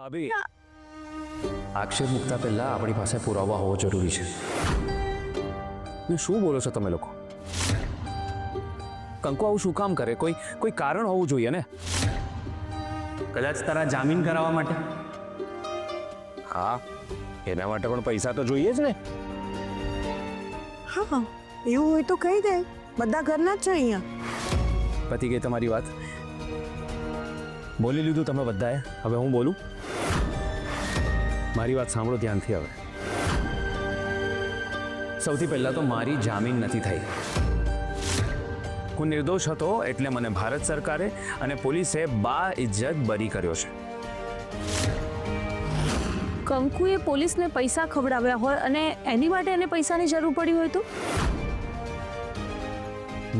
ભાભી આક્ષેપ મૂકતા પહેલા આપણી પાસે પુરાવા હોવો જરૂરી છે. ને શું બોલો છો તમે લોકો? કંકુ આવું શું કામ કરે? કોઈ કારણ હોવું જોઈએ ને. કદાચ તારા જામીન કરાવવા માટે. હા, એના માટે પણ પૈસા તો જોઈએ જ ને. હા, એવું હોય તો કહી દે, બધા ઘરના જ છે અહીંયા. પતી ગઈ તમારી વાત? બોલી લીધું તમે બધાએ, હવે હું બોલું? મારી વાત સાંભળો ધ્યાનથી. હવે સૌથી પહેલા તો મારી જામીન નથી થઈ. હું નિર્દોષ હતો એટલે મને ભારત સરકારે અને પોલીસે બાઇજ્જત બરી કર્યો છે. કંકુએ પોલીસને પૈસા ખવડાવ્યા હોય અને એની માટે એને પૈસાની જરૂર પડી હોય તો?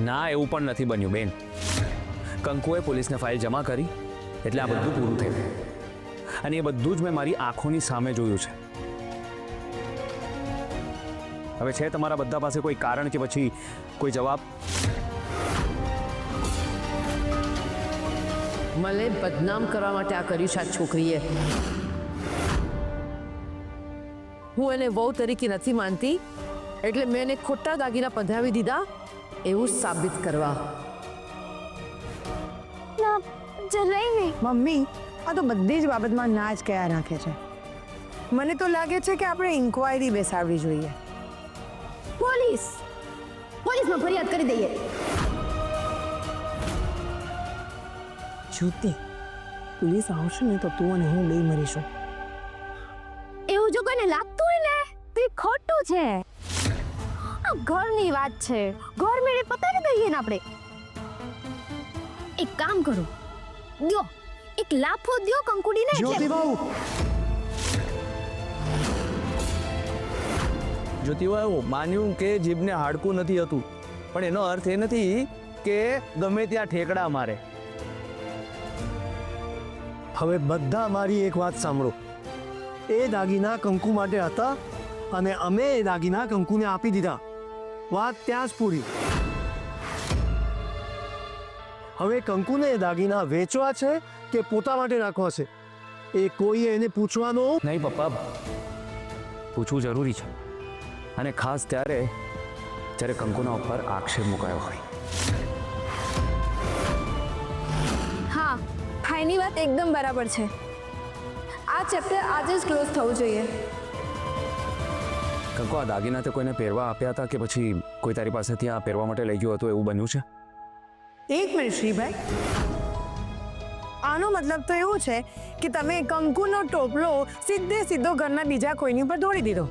ના, એવું પણ નથી બન્યું બેન. કંકુએ પોલીસને ફાઇલ જમા કરી એટલે આ બધું પૂરું થયું. અને એ બધું જ મેં મારી આંખોની સામે જોયું છે. હવે છે તમારા બધા પાસે કોઈ કારણ કે પછી કોઈ જવાબ? મને બદનામ કરવા માટે આ કર્યું છે આ છોકરીએ. હું એને વહુ તરીકે નથી માનતી એટલે મેં એને ખોટા દાગીના પધરાવી દીધા એવું સાબિત કરવા. જરાય નહીં. મમ્મી, આ તો બધી જ બાબતમાં ના જ કયા રાખે છે. મને તો લાગે છે કે આપણે ઇન્ક્વાયરી બેસાડવી જોઈએ. પોલીસમાં ફરિયાદ કરી દઈએ. જ્યોતિ, પોલીસ આવશે ને તો તું અને હું બે મરીશું. એવું જો કોઈને લાગતું હોય ને તો એ ખોટું છે. આ ઘરની વાત છે, ઘર મેળે પતાવી દઈએ ને આપણે. એક કામ કરો, દ્યો એક લાફો દ્યો કંકુડીને. જ્યોતિબાઉ, માન્યું કે જીભને હાડકું નથી હતું, પણ એનો અર્થ એ નથી કે ગમે ત્યાં ઠેકડા મારે. હવે બધા મારી એક વાત સાંભળો. એ દાગીના કંકુ માટે હતા અને અમે એ દાગીના કંકુને આપી દીધા. વાત ત્યાં જ પૂરી. હવે કંકુને એ દાગીના વેચવા છે કે પોતા માટે રાખવા છે એ કોઈએ એને પૂછવાનું નહીં પપ્પા, પૂછવું જરૂરી છે. અને ખાસ ત્યારે જ્યારે કંકુના ઉપર આક્ષેપ મુકાયો હોય. હા, ભાઈની વાત એકદમ બરાબર છે. આ ચેપ્ટર આજે જ ક્લોઝ થવું જોઈએ. કંકુ, આ દાગીના તે કોઈને પહેરવા આપ્યા હતા કે પછી કોઈ તારી પાસેથી આ પહેરવા માટે લઈ ગયું હતું એવું બન્યું છે? એક મિનિટ શ્રીભાઈ, આનો મતલબ તો એવું છે કે તમે કંકુનો ટોપલો સીધો ઘરના બીજા કોઈની ઉપર દોડી દીધો.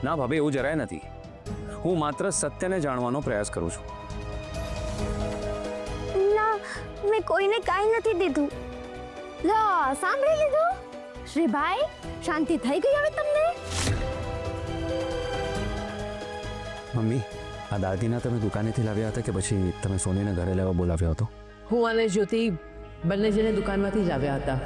ના ભાભી, એવું જરાય નથી. હું માત્ર સત્યને જાણવાનો પ્રયાસ કરું છું. ના, મેં કોઈને કાંઈ નથી દીધું. લો, સાંભળી લીધું? શ્રીભાઈ, શાંતિ થઈ ગઈ હવે તમને? મમ્મી, આ દાગીના તમે દુકાનેથી લાવ્યા હતા કે પછી તમે સોનીને ઘરે લેવા બોલાવ્યો હતો? હું અને જ્યોતિ બંને જણે દુકાનમાંથી જ આવ્યા હતા.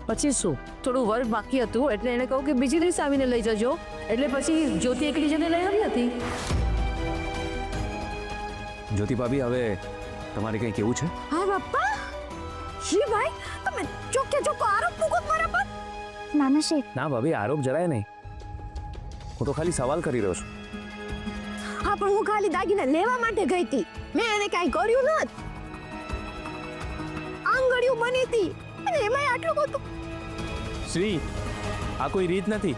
પછી શું, થોડું વર્ક બાકી હતું એટલે એને કહું કે બીજી દિવસે આવીને લઈ જજો, એટલે પછી જ્યોતિ એકલી જણે લઈ આવી હતી. જ્યોતિ ભાભી, હવે તમારે કંઈ કેવું છે? હા બાપા, શ્રીભાઈ તમે ચોખ્ખે ચોખ્ખો આરોપ મૂકો મારા પર. નાના શેઠ. ના ભાભી, આરોપ જરાય નહીં. હું તો ખાલી સવાલ કરી રહ્યો છું. હા, પણ હું ખાલી દાગીના લેવા માટે ગઈ હતી, મેં એને કાંઈ કર્યું નથી. આંગળીઓ બની હતી અને એમાંય આટલું બધું. શ્રી, આ કોઈ રીત નથી.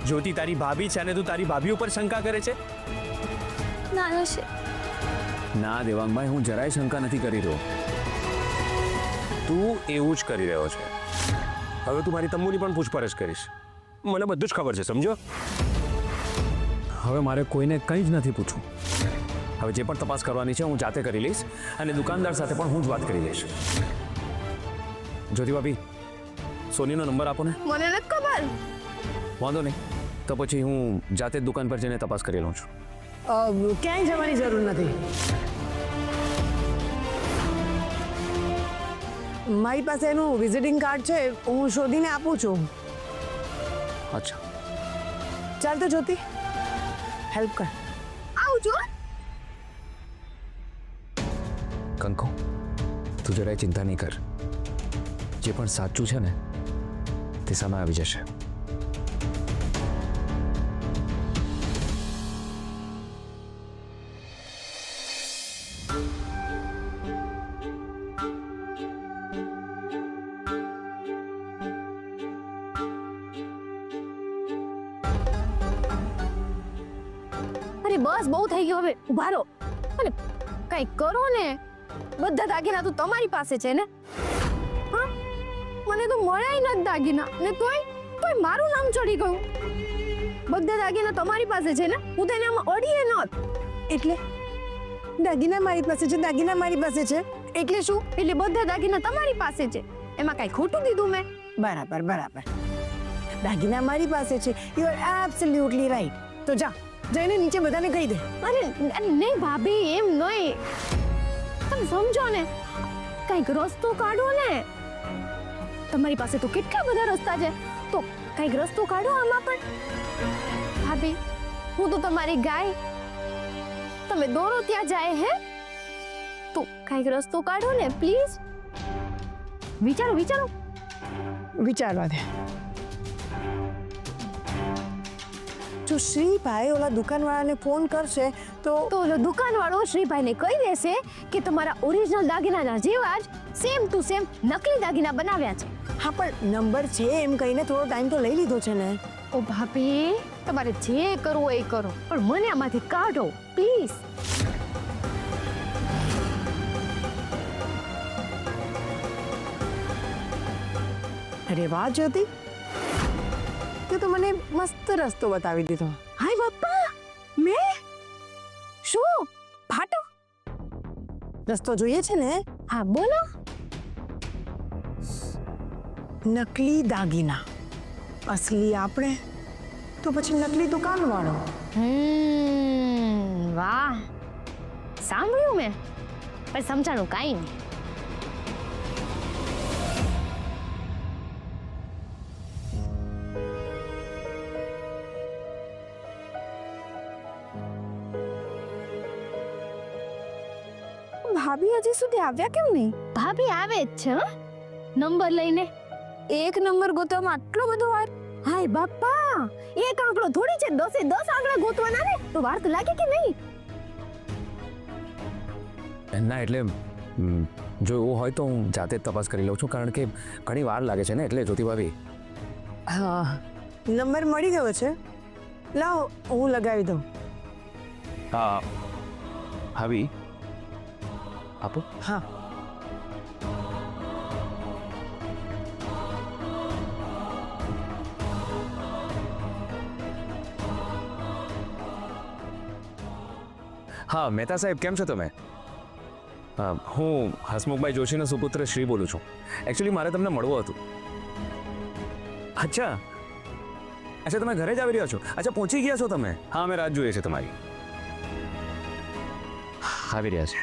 જ્યોતિ તારી ભાભી છે અને તું તારી ભાભી ઉપર શંકા કરે છે. નાના શેઠ. ના દેવાંગભાઈ, હું જરાય શંકા નથી કરી રહ્યો. તું એવું જ કરી રહ્યો છે. હવે તું મારી તમ્મુની પણ પૂછપરછ કરીશ. મને બધું જ ખબર છે, સમજો? હવે મારે કોઈને કંઈ જ નથી પૂછવું. હવે જે પણ તપાસ કરવાની છે હું જાતે કરી લઈશ અને દુકાનદાર સાથે પણ હું જ વાત કરી લઈશ. જ્યોતિ ભાભી, સોનીનો નંબર આપો ને. મને નથી ખબર. વાંધો નહીં, તો પછી હું જાતે જ દુકાન પર જઈને તપાસ કરી લઉં છું. ક્યાંય જવાની જરૂર નથી. મારી પાસે એનું વિઝિટિંગ કાર્ડ છે, હું શોધીને આપું છું. અચ્છા, ચાલ તો જ્યોતિ, હેલ્પ કર. આવજો. કંકુ, તું જરાય ચિંતા નહીં કર, જે પણ સાચું છે ને તે સામે આવી જશે. અરે બસ બહુ થઈ ગયું, હવે ઉભા રહો અને કંઈક કરો ને. બધા દાગીના તો તમારી પાસે છે ને? હા, મને તો મળ્યા નથી દાગીના ને તોય મારું નામ ચડી ગયું. બધા દાગીના તમારી પાસે છે ને? હું તો એને આમાં અડીએ નહોત. એટલે દાગીના મારી પાસે છે, દાગીના મારી પાસે છે એટલે શું? એટલે બધા દાગીના તમારી પાસે છે, એમાં કાંઈ ખોટું કીધું મેં? બરાબર બરાબર, દાગીના મારી પાસે છે. You are absolutely right. તો જા, જઈને નીચે બધાને કહી દે. અરે નહીં ભાભી, એમ નહીં. તમે સમજો ને, કંઈક રસ્તો કાઢો ને. તમારી પાસે તો કેટલા બધા રસ્તા છે, તો કંઈક રસ્તો કાઢો આમાં પણ. ભાભી, હું તો તમારી ગાય, તમે દોરો ત્યાં જાય હે, તો કંઈક રસ્તો કાઢો ને પ્લીઝ. વિચારો વિચારો. વિચારવા દે. જો શ્રીભાઈ ઓલા દુકાનવાળાને ફોન કરશે તો ઓલો દુકાનવાળો શ્રીભાઈને કહી દેશે કે તમારા ઓરિજિનલ દાગીનાના જેવા જ સેમ ટુ સેમ નકલી દાગીના બનાવ્યા છે. હા, પણ નંબર છે એમ કહીને થોડો ટાઈમ તો લઈ લીધો છે ને. ઓ ભાભી, તમારે જે કરવું હોય એ કરો, પણ મને આમાંથી કાઢો પ્લીઝ. અરે વાહ જ્યોતિ, તે તો મને મસ્ત રસ્તો બતાવી દીધો. હાય બાપા, મેં શું ફાટો રસ્તો જોઈએ છે ને? હા બોલો. નકલી દાગીના, અસલી આપણે, તો પછી નકલી દુકાનવાળો. વાહ, સાંભળ્યું મેં, પણ સમજાણું કાંઈ નહીં. ભાભી હજી સુધી આવ્યા કેમ નહીં? ભાભી આવે જ છે હં? નંબર લઈને. એક નંબર ગોતવામાં આટલો બધો વાર? હાય બાપા, એક આંકડો થોડી છે, 10 એ 10 આંકડા ગોતવાના ને, તો વાર તો લાગે કે નહીં? ના એટલે જો એવું હોય તો હું જાતે જ તપાસ કરી લઉં છું, કારણ કે ઘણી વાર લાગે છે ને, એટલે જ્યોતિ ભાભી. હા, નંબર મળી ગયો છે, લાવો હું લગાવી દઉં. હા ભાભી આપો. હા, હા મહેતા સાહેબ, કેમ છો તમે? હું હસમુખભાઈ જોશીનો સુપુત્ર શ્રી બોલું છું. એકચ્યુઅલી મારે તમને મળવું હતું. અચ્છા અચ્છા, તમે ઘરે જ આવી રહ્યા છો? અચ્છા, પહોંચી ગયા છો તમે? હા, અમે રાહ જોઈએ છે તમારી. આવી રહ્યા છે.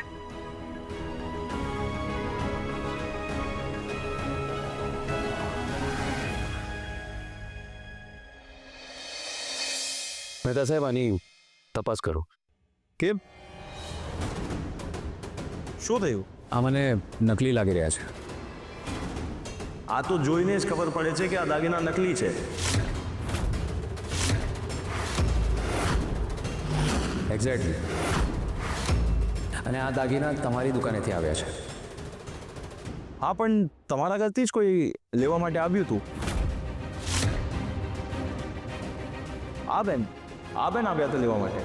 મહેતા સાહેબ, આની તપાસ કરો. કેમ, શું થયું? આ મને નકલી લાગી રહ્યા છે. આ તો જોઈને જ ખબર પડે છે કે આ દાગીના નકલી છે. એક્ઝેક્ટલી. અને આ દાગીના તમારી દુકાનેથી આવ્યા છે. હા, પણ તમારા ઘરથી જ કોઈ લેવા માટે આવ્યું હતું. આ બેન આવ્યા હતા લેવા માટે.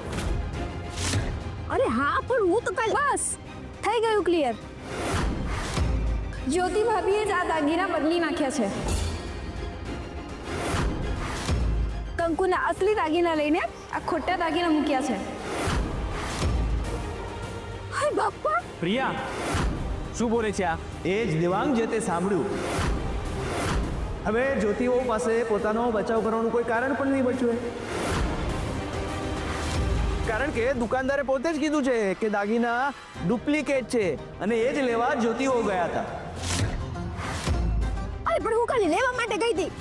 અરે હા, પણ હું તો કાલ બસ થઈ ગયું ક્લિયર. જ્યોતિ ભાભીએ જ આ દાગીના બદલી નાખ્યા છે. કંકુના અસલી દાગીના લઈને આ ખોટા દાગીના મૂક્યા છે. હાય બાપા, પ્રિયા, શું બોલે છે આ? એ જ દેવાંગ જે તે સાંભળ્યું. હવે જ્યોતિઓ પાસે પોતાનો બચાવ કરવાનું કોઈ કારણ પણ નહીં બચ્યું. કારણ કે દુકાનદારે પોતે જ કીધું છે કે દાગીના ડુપ્લિકેટ છે અને એ જ લેવા જ્યોતિઓ ગયા હતા. અરે પણ હું ખાલી લેવા માટે ગઈ હતી.